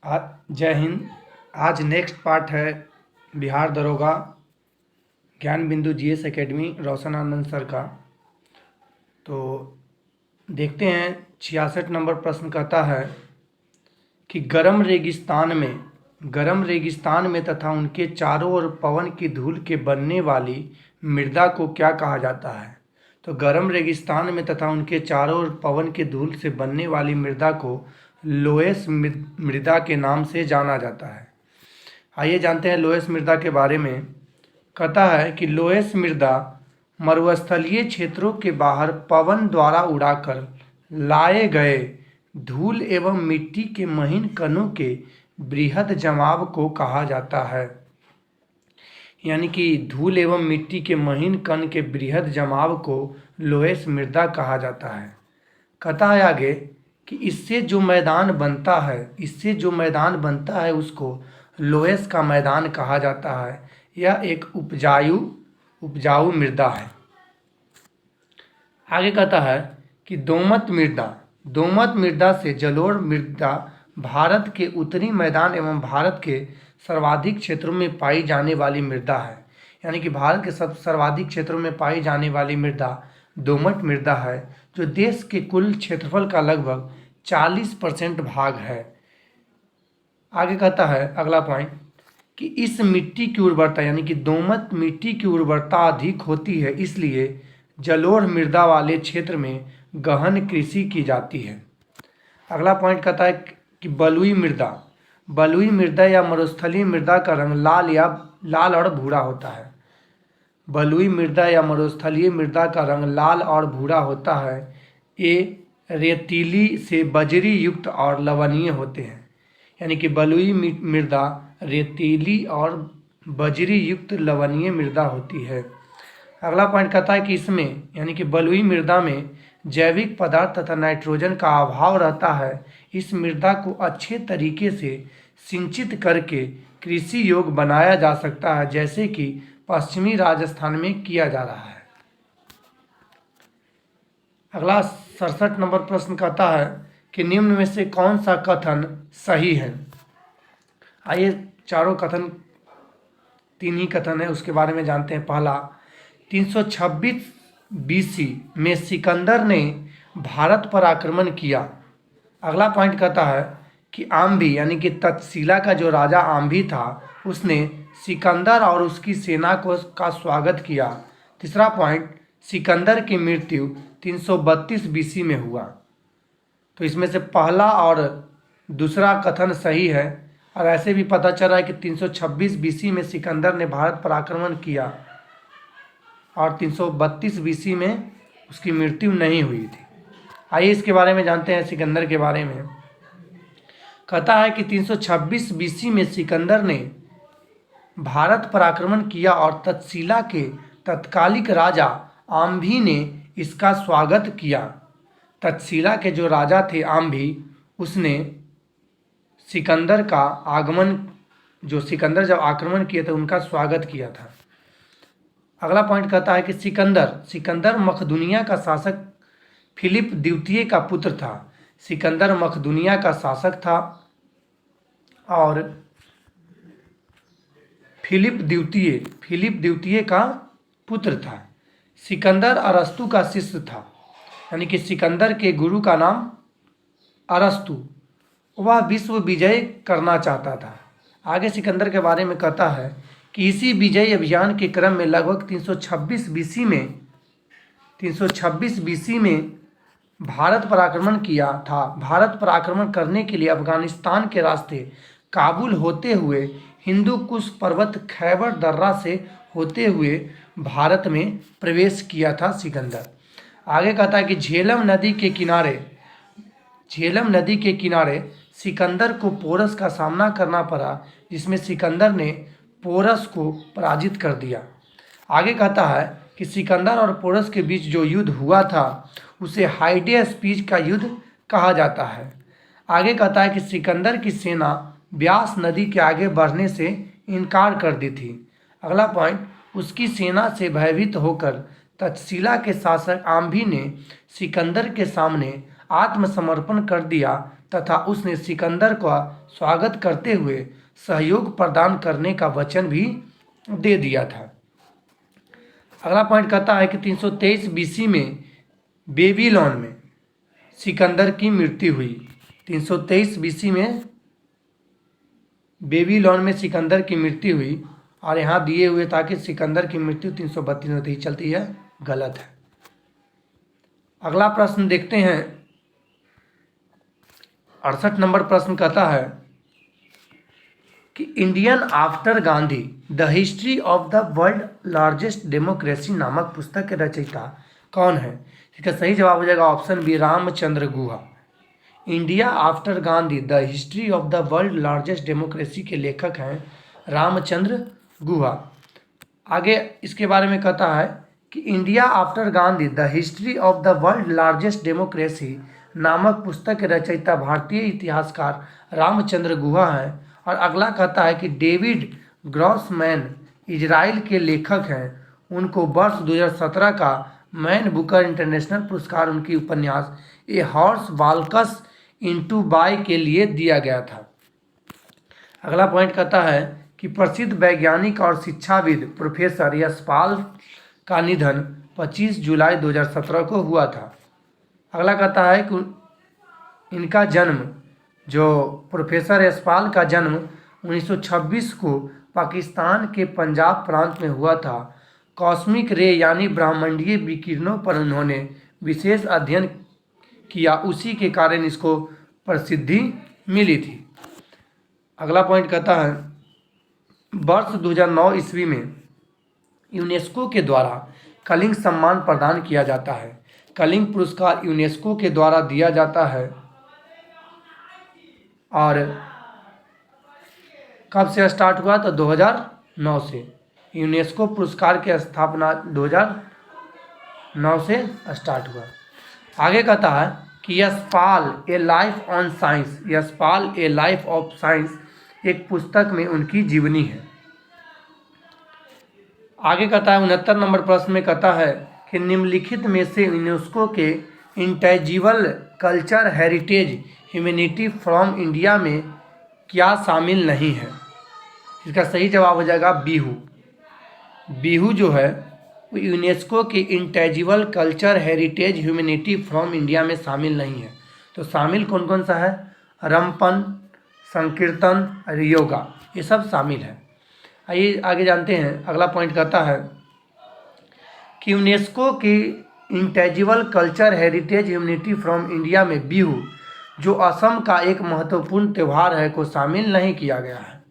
जय हिंद। आज next part है बिहार दरोगा ज्ञान बिंदु जीएस एकेडमी रोशन आनंद सर का। तो देखते हैं 66 नंबर प्रश्न कहता है कि गरम रेगिस्तान में तथा उनके चारों ओर पवन की धूल के बनने वाली मृदा को क्या कहा जाता है। तो गरम रेगिस्तान में तथा उनके चारों ओर पवन की धूल से बनने वाली मृदा को लोएस मृदा के नाम से जाना जाता है। आइए जानते हैं लोएस मृदा के बारे में। कहता है कि लोएस मृदा मरुस्थलीय क्षेत्रों के बाहर पवन द्वारा उड़ाकर लाए गए धूल एवं मिट्टी के महीन कणों के बृहद जमाव को कहा जाता है। यानी कि धूल एवं मिट्टी के महीन कण के बृहद जमाव को लोएस मृदा कहा जाता है। कहता है आगे कि इससे जो मैदान बनता है उसको लोएस का मैदान कहा जाता है। यह एक उपजाऊ मृदा है। आगे कहता है कि दोमट मृदा से जलोढ़ मृदा भारत के उत्तरी मैदान एवं भारत के सर्वाधिक क्षेत्रों में पाई जाने वाली मृदा है। यानी कि भारत के सर्वाधिक क्षेत्रों में पाई जाने वाली मृदा दोमट मृदा है, जो देश के कुल क्षेत्रफल का लगभग 40% भाग है। आगे कहता है अगला पॉइंट कि इस मिट्टी की उर्वरता यानी कि दोमट मिट्टी की उर्वरता अधिक होती है, इसलिए जलोढ़ मृदा वाले क्षेत्र में गहन कृषि की जाती है। अगला पॉइंट कहता है कि बलुई मृदा या मरुस्थलीय मृदा का रंग लाल और भूरा होता है। बलुई मृदा या मरुस्थलीय मृदा का रंग लाल और भूरा होता है। ये रेतीली से बजरी युक्त और लवणीय होते हैं। यानी कि बलुई मृदा रेतीली और बजरी युक्त लवणीय मृदा होती है। अगला पॉइंट कहता है कि इसमें यानी कि बलुई मृदा में जैविक पदार्थ तथा नाइट्रोजन का अभाव रहता है। इस मृदा को अच्छे तरीके से सिंचित करके कृषि योग्य बनाया जा सकता है, जैसे कि पश्चिमी राजस्थान में किया जा रहा है। अगला 67 नंबर प्रश्न कहता है कि निम्न में से कौन सा कथन सही है। आइए चारों कथन, 3 ही कथन है, उसके बारे में जानते हैं। पहला, 326 BC में सिकंदर ने भारत पर आक्रमण किया। अगला पॉइंट कहता है कि आम्भी यानी कि तक्षशिला का जो राजा आम्भी था उसने सिकंदर और उसकी सेना का स्वागत किया। तीसरा पॉइंट, सिकंदर की मृत्यु 332 BC में हुआ। तो इसमें से पहला और दूसरा कथन सही है। और ऐसे भी पता चला है कि 326 BC में सिकंदर ने भारत पर आक्रमण किया और 332 BC में उसकी मृत्यु नहीं हुई थी। आइए इसके बारे में जानते हैं सिकंदर के बारे में। कहता है कि 326 BC में सिकंदर ने भारत पर आक्रमण किया और तक्षशिला के तत्कालिक राजा आम्भी ने इसका स्वागत किया। तक्षशिला के जो राजा थे आम्भी, उसने सिकंदर का आगमन, जो सिकंदर जब आक्रमण किए थे उनका स्वागत किया था। अगला पॉइंट कहता है कि सिकंदर मकदूनिया का शासक फिलिप द्वितीय का पुत्र था। सिकंदर मकदूनिया का शासक था और फिलिप द्वितीय का पुत्र था। सिकंदर अरस्तु का शिष्य था। यानी कि सिकंदर के गुरु का नाम अरस्तु। वह विश्व विजय करना चाहता था। आगे सिकंदर के बारे में कहता है कि इसी विजय अभियान के क्रम में लगभग 326 BC में भारत पर आक्रमण किया था। भारत पर आक्रमण करने के लिए अफगानिस्तान के रास्ते काबुल होते हुए हिंदू कुश पर्वत खैबर दर्रा से होते हुए भारत में प्रवेश किया था सिकंदर। आगे कहता है कि झेलम नदी के किनारे सिकंदर को पोरस का सामना करना पड़ा, जिसमें सिकंदर ने पोरस को पराजित कर दिया। आगे कहता है कि सिकंदर और पोरस के बीच जो युद्ध हुआ था उसे हाइडेस्पीज का युद्ध कहा जाता है। आगे कहता है कि सिकंदर की सेना ब्यास नदी के आगे बढ़ने से इनकार कर दी थी। अगला पॉइंट, उसकी सेना से भयभीत होकर तक्षशिला के शासक आम्भी ने सिकंदर के सामने आत्मसमर्पण कर दिया तथा उसने सिकंदर का स्वागत करते हुए सहयोग प्रदान करने का वचन भी दे दिया था। अगला पॉइंट कहता है कि 323 बीसी में बेबीलोन में सिकंदर की मृत्यु हुई। 323 बीसी में बेबीलोन में सिकंदर की मृत्यु हुई, और यहाँ दिए हुए था कि सिकंदर की मृत्यु 332 में होती चलती है, गलत है। अगला प्रश्न देखते हैं। 68 नंबर प्रश्न कहता है कि Indian after Gandhi the history of the world largest democracy नामक पुस्तक के रचयिता कौन है? इसका सही जवाब हो जाएगा option B, Ramachandra Guha. India after Gandhi the history of the world largest democracy के लेखक हैं रामचंद्र गुहा। आगे इसके बारे में कहता है कि India after Gandhi the history of the world largest democracy नामक पुस्तक के रचयिता भारतीय इतिहासकार रामचंद्र गुहा हैं। और अगला कहता है कि डेविड ग्रॉसमैन इजराइल के लेखक हैं, उनको वर्ष 2017 का मैन बुकर इंटरनेशनल पुरस्कार उनकी उपन्यास ए हॉर्स वाल्क्स इनटू बाय के लिए दिया गया था। अगला पॉइंट कहता है कि प्रसिद्ध वैज्ञानिक और शिक्षाविद प्रोफेसर यशपाल का निधन 25 जुलाई 2017 को हुआ था। अगला कहता है कि इनका जन्म, जो प्रोफेसर यशपाल का जन्म 1926 को पाकिस्तान के पंजाब प्रांत में हुआ था। कॉस्मिक रे यानी ब्रह्मांडीय विकिरणों पर उन्होंने विशेष अध्ययन किया, उसी के कारण इसको प्रसिद्धि मिली थी। अगला पॉइंट कहता है वर्ष 2009 ईस्वी में यूनेस्को के द्वारा कलिंग सम्मान प्रदान किया जाता है। कलिंग पुरस्कार यूनेस्को के द्वारा दिया जाता है और कब से स्टार्ट हुआ? तो 2009 से। यूनेस्को पुरस्कार की स्थापना 2009 से स्टार्ट हुआ। आगे कहता है कि यशपाल ए life on science, Yashpal A life of science एक पुस्तक में उनकी जीवनी है। आगे कहता है 69 नंबर प्रश्न में कहता है कि निम्नलिखित में से यूनेस्को के intangible culture heritage humanity from India में क्या शामिल नहीं है? इसका सही जवाब हो जाएगा बिहू। बिहू जो है वो यूनेस्को के intangible culture heritage humanity from India में शामिल नहीं है। तो शामिल कौन कौन सा है? रमपन, संकीर्तन, योगा, ये सब शामिल है। आइए आगे जानते हैं। अगला पॉइंट कहता है कि यूनेस्को की intangible culture heritage humanity from India में बिहू, जो असम का एक महत्वपूर्ण त्यौहार है, को शामिल नहीं किया गया है।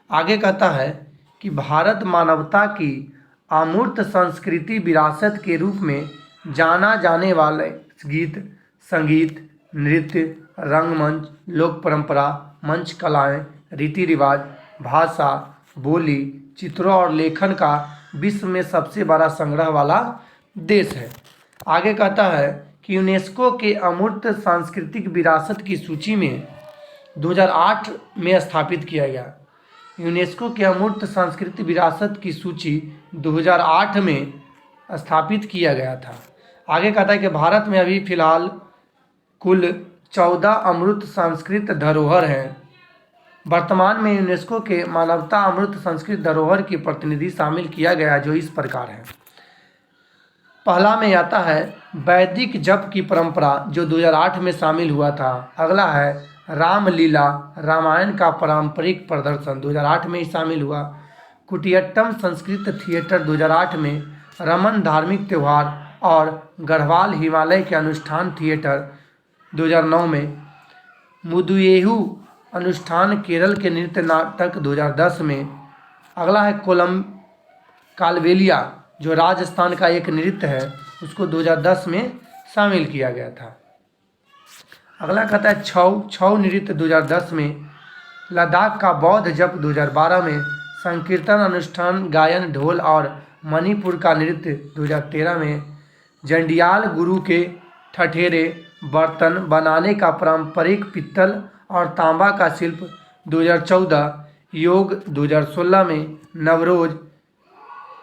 आगे कहता है कि भारत मानवता की अमूर्त संस्कृति विरासत के रूप में जाना जाने वाले गीत, संगीत, नृत्य, रंगमंच, लोक परंपरा, मंच कलाएं, रीति रिवाज, भाषा, बोली, चित्रों और लेखन का विश्व में सबसे बड़ा संग्रह वाला देश है। आगे कहता है कि यूनेस्को के अमूर्त सांस्कृतिक विरासत की सूची में 2008 में स्थापित किया गया। यूनेस्को के अमूर्त सांस्कृतिक विरासत की सूची 2008 में स्थापित किया गया था। आगे कहता है कि भारत में अभी फिलहाल कुल 14 अमूर्त सांस्कृतिक धरोहर हैं। वर्तमान में यूनेस्को के मानवता अमूर्त सांस्कृतिक धरोहर की प्रतिनिधि शामिल किया गया, जो इस प्रकार है। पहला में आता है वैदिक जप की परंपरा, जो 2008 में शामिल हुआ था। अगला है रामलीला, रामायण का पारंपरिक प्रदर्शन, 2008 में ही शामिल हुआ। कुटियट्टम संस्कृत थिएटर 2008 में, रमन धार्मिक त्यौहार और गढ़वाल हिमालय के अनुष्ठान थिएटर 2009 में, मुदुएहू अनुष्ठान केरल के नृत्य नाटक 2010 में। अगला है कालबेलिया, जो राजस्थान का एक नृत्य है, उसको 2010 में शामिल किया गया था। अगला कहता है छऊ नृत्य 2010 में, लद्दाख का बौद्ध जप 2012 में, संकीर्तन अनुष्ठान गायन ढोल और मणिपुर का नृत्य 2013 में, जंडियाल गुरु के ठठेरे बर्तन बनाने का पारंपरिक पित्तल और तांबा का शिल्प 2014, योग 2016 में, नवरोज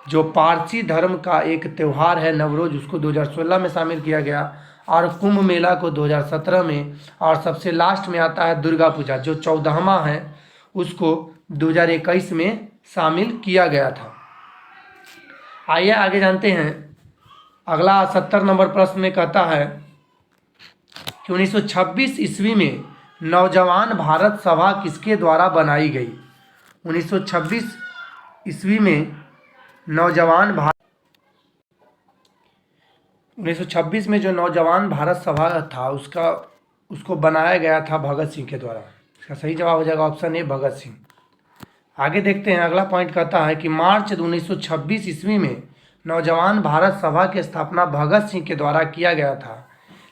जो पारसी धर्म का एक त्यौहार है नवरोज, उसको 2016 में शामिल किया गया। और कुंभ मेला को 2017 में, और सबसे लास्ट में आता है दुर्गा पूजा जो 14वां है, उसको 2021 में शामिल किया गया था। आइए आगे जानते हैं। अगला 70 नंबर प्रश्न में कहता है कि 1926 ईस्वी में नौजवान भारत सभा किसके द्वारा बनाई गई। 1926 ईस्वी में नौजवान भारत 1926 में जो नौजवान भारत सभा था उसको बनाया गया था भगत सिंह के द्वारा। इसका सही जवाब हो जाएगा ऑप्शन ए, भगत सिंह। आगे देखते हैं। अगला पॉइंट कहता है कि मार्च 1926 ईस्वी में नौजवान भारत सभा की स्थापना भगत सिंह के द्वारा किया गया था,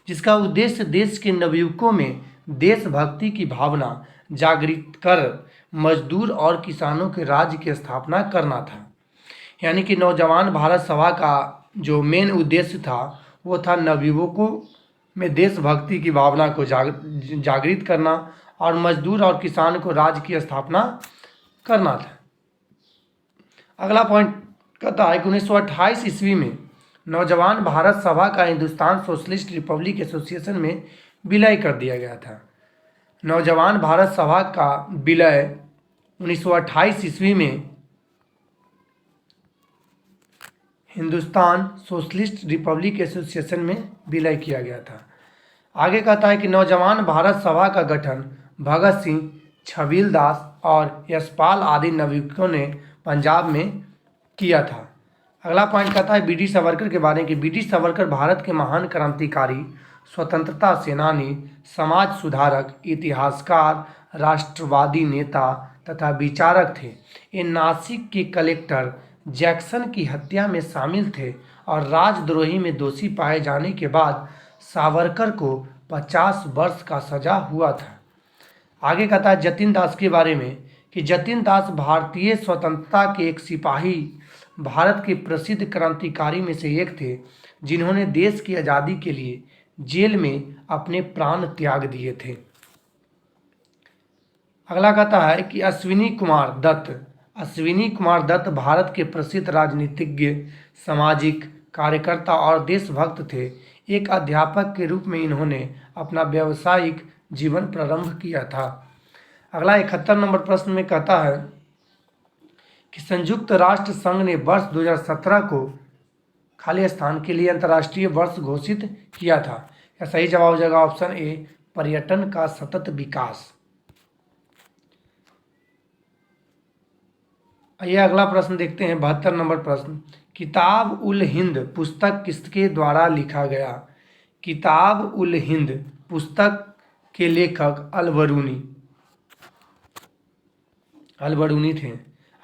जिसका उद्देश्य देश के नवयुवकों में देशभक्ति की भावना जागृत कर मजदूर और किसानों के राज्य की स्थापना करना था। यानी कि नौजवान भारत सभा का जो मेन उद्देश्य था वो था नवयुवकों में देशभक्ति की भावना को जागृत करना और मजदूर और किसान को राज्य की स्थापना करना था। अगला पॉइंट कहता है कि 1928 ईस्वी में नौजवान भारत सभा का हिंदुस्तान सोशलिस्ट रिपब्लिक एसोसिएशन में विलय कर दिया गया था। नौजवान भारत सभा का विलय 1928 ईस्वी में हिंदुस्तान सोशलिस्ट रिपब्लिक एसोसिएशन में विलय किया गया था। आगे कहता है कि नौजवान भारत सभा का गठन भगत सिंह, छबील दास और यशपाल आदि नवयुवकों ने पंजाब में किया था। अगला पॉइंट कहता है बी.डी. सावरकर के बारे में कि बी.डी. सावरकर भारत के महान क्रांतिकारी, स्वतंत्रता सेनानी, समाज सुधारक, इतिहासकार, राष्ट्रवादी नेता तथा विचारक थे। ये नासिक के कलेक्टर जैक्सन की हत्या में शामिल थे और राजद्रोही में दोषी पाए जाने के बाद सावरकर को 50 वर्ष का सजा हुआ था। आगे कहता है जतिन दास के बारे में कि जतिन दास भारतीय स्वतंत्रता के एक सिपाही, भारत के प्रसिद्ध क्रांतिकारी में से एक थे, जिन्होंने देश की आज़ादी के लिए जेल में अपने प्राण त्याग दिए थे। अगला कहता है कि अश्विनी कुमार दत्त भारत के प्रसिद्ध राजनीतिज्ञ, सामाजिक कार्यकर्ता और देशभक्त थे। एक अध्यापक के रूप में इन्होंने अपना व्यावसायिक जीवन प्रारंभ किया था। अगला 71 नंबर प्रश्न में कहता है कि संयुक्त राष्ट्र संघ ने वर्ष 2017 को खाली स्थान के लिए अंतर्राष्ट्रीय वर्ष घोषित किया था। या सही जवाब हो जाएगा ऑप्शन ए, पर्यटन का सतत विकास। आइए अगला प्रश्न देखते हैं। 72 नंबर प्रश्न, किताब उल हिंद पुस्तक किसके द्वारा लिखा गया। किताब उल हिंद पुस्तक के लेखक अलबरूनी थे।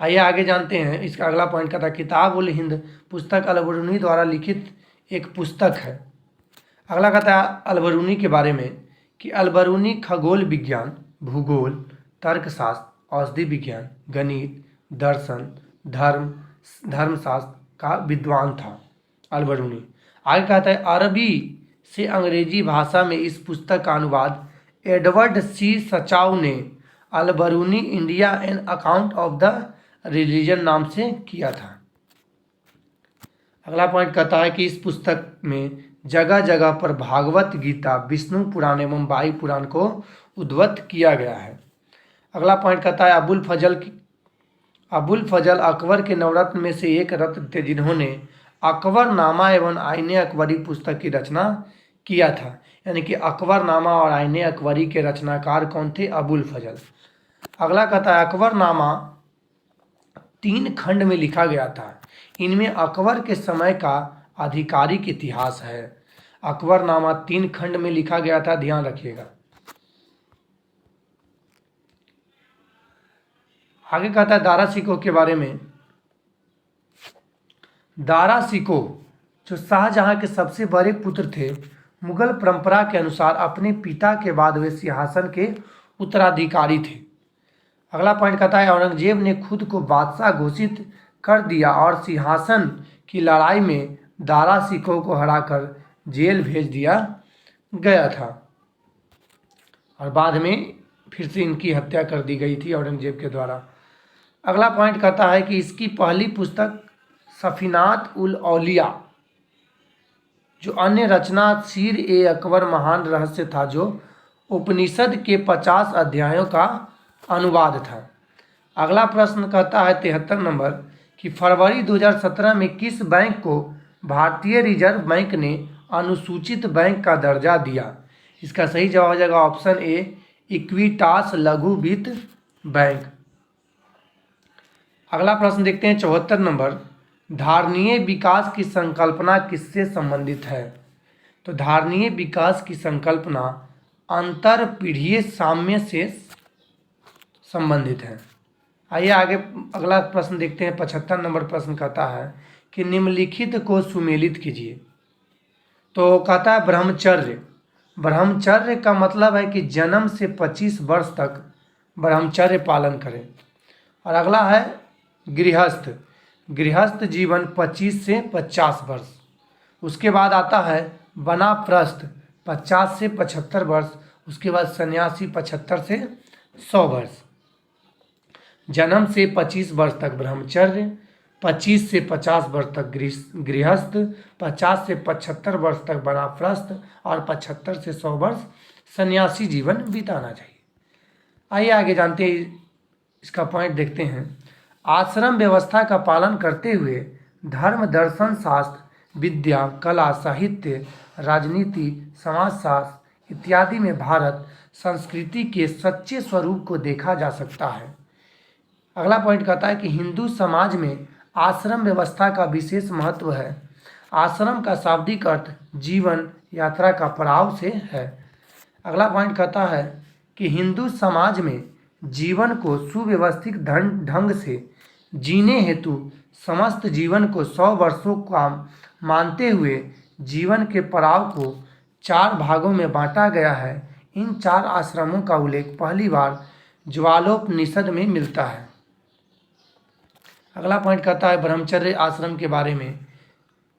आइए आगे जानते हैं। इसका अगला पॉइंट का था किताब उल हिंद पुस्तक अलबरूनी द्वारा लिखित एक पुस्तक है। अगला कहता है अलबरूनी के बारे में कि अलबरूनी खगोल विज्ञान, भूगोल, तर्कशास्त्र, औषधि विज्ञान, गणित, दर्शन, धर्मशास्त्र का विद्वान था अलबरूनी। आगे कहता है अरबी से अंग्रेजी भाषा में इस पुस्तक का अनुवाद एडवर्ड सी सचाउ ने Al-Biruni India an account of the religion नाम से किया था। अगला पॉइंट कहता है कि इस पुस्तक में जगह जगह पर भागवत गीता, विष्णु पुराण एवं वायु पुराण को उद्धृत किया गया है। अगला पॉइंट कहता है अबुल फजल अकबर के नवरत्न में से एक रत्न थे, जिन्होंने अकबरनामा एवं आईने अकबरी पुस्तक की रचना किया था। यानी कि अकबरनामा और आईने अकबरी के रचनाकार कौन थे, अबुल फजल। अगला कहता है अकबरनामा 3 खंड में लिखा गया था। इनमें अकबर के समय का आधिकारिक इतिहास है। अकबरनामा 3 खंड में लिखा गया था, ध्यान रखिएगा। आगे कहता है दारा शिकोह के बारे में। दारा शिकोह जो शाहजहां के सबसे बड़े पुत्र थे, मुगल परंपरा के अनुसार अपने पिता के बाद वे सिंहासन के उत्तराधिकारी थे। अगला पॉइंट कहता है औरंगजेब ने खुद को बादशाह घोषित कर दिया और सिंहासन की लड़ाई में दारा शिकोह को हराकर जेल भेज दिया गया था और बाद में फिर से इनकी हत्या कर दी गई थी औरंगजेब के द्वारा। अगला पॉइंट कहता है कि इसकी पहली पुस्तक सफीनात उल औलिया जो अन्य रचना सीर ए अकबर महान रहस्य था, जो उपनिषद के 50 अध्यायों का अनुवाद था। अगला प्रश्न कहता है 73 नंबर कि फरवरी 2017 में किस बैंक को भारतीय रिजर्व बैंक ने अनुसूचित बैंक का दर्जा दिया? इसका सही जवाब हो जाएगा ऑप्शन ए, इक्विटास लघु वित्त बैंक। अगला प्रश्न देखते हैं 74 नंबर, धारणीय विकास की संकल्पना किससे संबंधित है? तो धारणीय विकास की संकल्पना अंतर पीढ़ीय साम्य से संबंधित है। आइए आगे अगला प्रश्न देखते हैं 75 नंबर प्रश्न कहता है कि निम्नलिखित को सुमेलित कीजिए। तो कहता है ब्रह्मचर्य। ब्रह्मचर्य का मतलब है कि जन्म से 25 वर्ष तक ब्रह्मचर्य पालन करें। और अगला है गृहस्थ। गृहस्थ जीवन 25 से 50 वर्ष। उसके बाद आता है वानप्रस्थ 50 से 75 वर्ष। उसके बाद सन्यासी 75 से 100 वर्ष। जन्म से 25 वर्ष तक ब्रह्मचर्य, 25 से 50 वर्ष तक गृहस्थ, 50 से 75 वर्ष तक वानप्रस्थ और 75 से 100 वर्ष सन्यासी जीवन बिताना चाहिए। आइए आगे जानते हैं, इसका पॉइंट देखते हैं। आश्रम व्यवस्था का पालन करते हुए धर्म, दर्शन, शास्त्र, विद्या, कला, साहित्य, राजनीति, समाजशास्त्र इत्यादि में भारत संस्कृति के सच्चे स्वरूप को देखा जा सकता है। अगला पॉइंट कहता है कि हिंदू समाज में आश्रम व्यवस्था का विशेष महत्व है। आश्रम का शाब्दिक अर्थ जीवन यात्रा का पड़ाव से है। अगला पॉइंट कहता है कि हिंदू समाज में जीवन को सुव्यवस्थित ढंग से जीने हेतु समस्त जीवन को 100 वर्षों का मानते हुए जीवन के पड़ाव को 4 भागों में बांटा गया है। इन 4 आश्रमों का उल्लेख पहली बार ज्वालोपनिषद में मिलता है। अगला पॉइंट कहता है ब्रह्मचर्य आश्रम के बारे में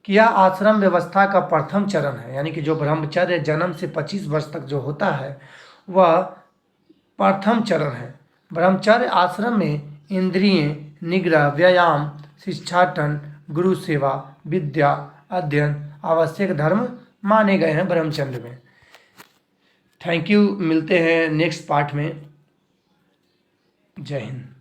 कि यह आश्रम व्यवस्था का प्रथम चरण है, यानी कि जो ब्रह्मचर्य जन्म से 25 वर्ष तक जो होता है वह प्रथम चरण है। ब्रह्मचर्य आश्रम में इंद्रिय निग्रह, व्यायाम, शिक्षाटन, गुरु सेवा, विद्या अध्ययन आवश्यक धर्म माने गए हैं ब्रह्मचर्य में। थैंक यू, मिलते हैं नेक्स्ट पार्ट में। जय हिंद।